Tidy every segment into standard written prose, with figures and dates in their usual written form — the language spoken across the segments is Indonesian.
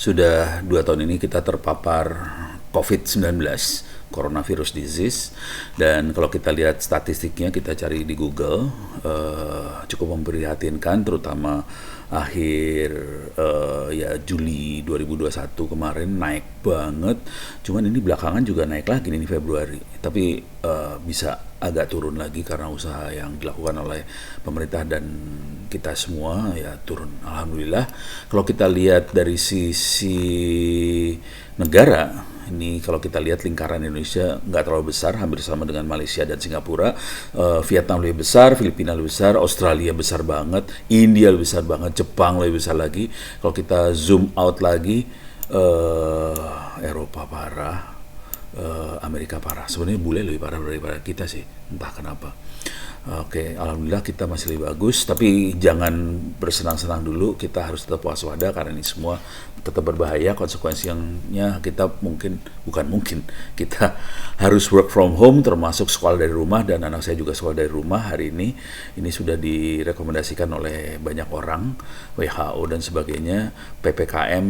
sudah 2 tahun ini kita terpapar COVID-19, coronavirus disease, dan kalau kita lihat statistiknya, kita cari di Google, cukup memprihatinkan, terutama akhir ya Juli 2021 kemarin naik banget. Cuman ini belakangan juga naik lagi nih Februari, tapi bisa agak turun lagi karena usaha yang dilakukan oleh pemerintah dan kita semua ya turun, alhamdulillah. Kalau kita lihat dari sisi negara, ini kalau kita lihat lingkaran Indonesia nggak terlalu besar, hampir sama dengan Malaysia dan Singapura. Vietnam lebih besar, Filipina lebih besar, Australia besar banget, India lebih besar banget, Jepang lebih besar lagi. Kalau kita zoom out lagi, Eropa parah, Amerika parah. Sebenarnya bule lebih parah daripada kita sih, entah kenapa. Oke, alhamdulillah kita masih lebih bagus, tapi jangan bersenang-senang dulu. Kita harus tetap waspada karena ini semua tetap berbahaya. Konsekuensinya kita kita harus work from home, termasuk sekolah dari rumah, dan anak saya juga sekolah dari rumah hari ini. Ini sudah direkomendasikan oleh banyak orang, WHO dan sebagainya. PPKM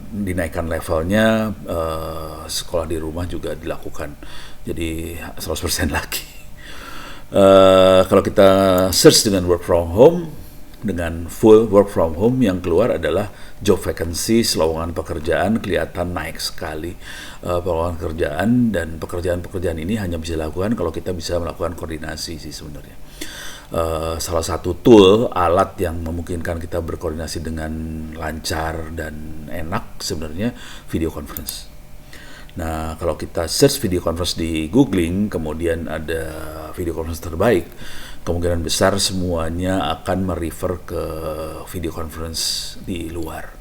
dinaikkan levelnya, sekolah di rumah juga dilakukan. Jadi 100% lagi. Kalau kita search dengan work from home, dengan full work from home, yang keluar adalah job vacancy, lowongan pekerjaan kelihatan naik sekali. Lowongan pekerjaan, dan pekerjaan-pekerjaan ini hanya bisa dilakukan kalau kita bisa melakukan koordinasi sih sebenarnya. Salah satu tool, alat yang memungkinkan kita berkoordinasi dengan lancar dan enak sebenarnya video conference. Nah, kalau kita search video conference di googling, kemudian ada video conference terbaik, kemungkinan besar semuanya akan merefer ke video conference di luar.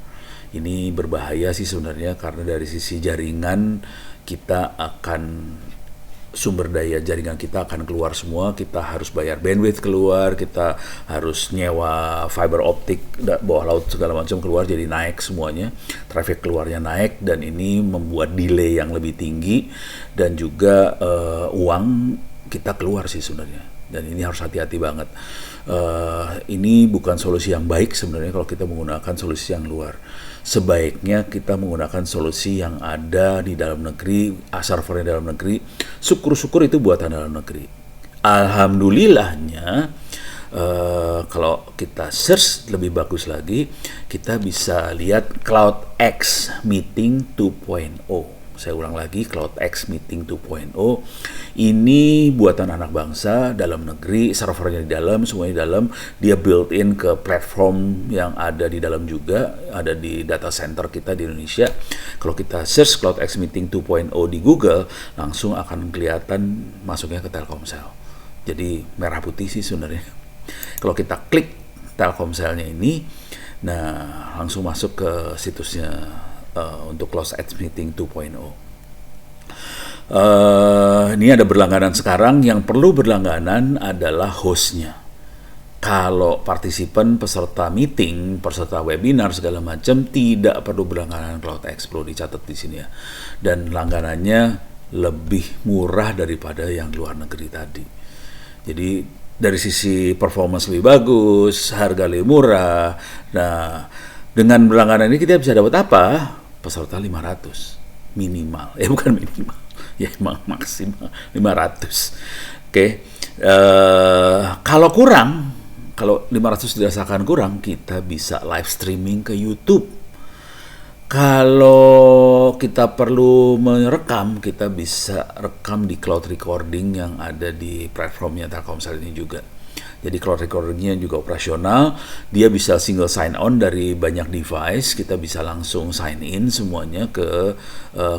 Ini berbahaya sih sebenarnya, karena dari sisi jaringan kita akan, sumber daya jaringan kita akan keluar semua. Kita harus bayar bandwidth keluar, kita harus nyewa fiber optik bawah laut segala macam keluar, jadi naik semuanya, traffic keluarnya naik, dan ini membuat delay yang lebih tinggi, dan juga uang kita keluar sih sebenarnya, dan ini harus hati-hati banget. Ini bukan solusi yang baik sebenarnya kalau kita menggunakan solusi yang luar. Sebaiknya kita menggunakan solusi yang ada di dalam negeri, servernya dalam negeri. Syukur-syukur itu buatan dalam negeri. Alhamdulillahnya, kalau kita search lebih bagus lagi, kita bisa lihat CloudX Meeting 2.0. Saya ulang lagi, CloudX Meeting 2.0 ini buatan anak bangsa dalam negeri, servernya di dalam, semuanya di dalam, dia built in ke platform yang ada di dalam juga, ada di data center kita di Indonesia. Kalau kita search CloudX Meeting 2.0 di Google, langsung akan kelihatan masuknya ke Telkomsel. Jadi merah putih sih sebenarnya. Kalau kita klik Telkomselnya ini, nah langsung masuk ke situsnya untuk CloudX Meeting 2.0. Ini ada berlangganan sekarang. Yang perlu berlangganan adalah hostnya. Kalau partisipan, peserta meeting, peserta webinar segala macam, tidak perlu berlangganan CloudX, perlu dicatat di sini ya. Dan langganannya lebih murah daripada yang luar negeri tadi. Jadi dari sisi performance lebih bagus, harga lebih murah. Nah, dengan berlangganan ini kita bisa dapat apa? Peserta 500 minimal, bukan minimal, ya emang maksimal 500. Oke. Kalau kurang, kalau 500 dirasakan kurang, kita bisa live streaming ke YouTube. Kalau kita perlu merekam, kita bisa rekam di cloud recording yang ada di platformnya Telkomsel ini juga. Jadi cloud recordingnya juga operasional, dia bisa single sign on dari banyak device, kita bisa langsung sign in semuanya ke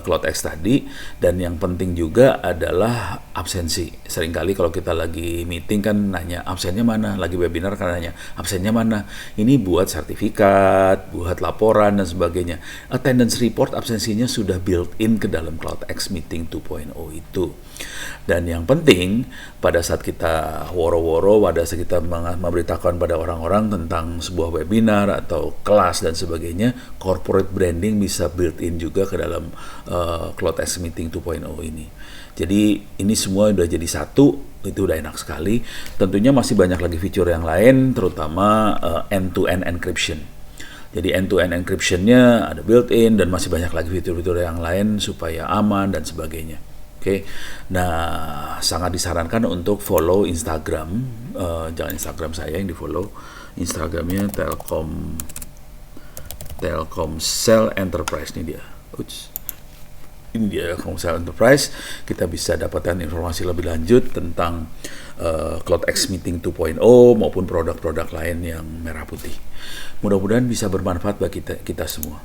CloudX tadi. Dan yang penting juga adalah absensi. Seringkali kalau kita lagi meeting kan nanya absennya mana, lagi webinar kan nanya absennya mana. Ini buat sertifikat, buat laporan dan sebagainya. Attendance report absensinya sudah built in ke dalam CloudX Meeting 2.0 itu. Dan yang penting pada saat kita woro-woro, pada saat kita memberitakan pada orang-orang tentang sebuah webinar atau kelas dan sebagainya, corporate branding bisa built in juga ke dalam CloudX Meeting 2.0 ini. Jadi ini semua udah jadi satu, itu udah enak sekali. Tentunya masih banyak lagi fitur yang lain, terutama end-to-end encryption. Jadi end-to-end encryption-nya ada built-in dan masih banyak lagi fitur-fitur yang lain supaya aman dan sebagainya. Oke, nah sangat disarankan untuk follow Instagram, jangan Instagram saya yang di follow, Instagramnya Telkomsel Enterprise ini dia. Ini dia Telkomsel Enterprise. Kita bisa dapatkan informasi lebih lanjut tentang CloudX Meeting 2.0 maupun produk-produk lain yang merah putih. Mudah-mudahan bisa bermanfaat bagi kita semua.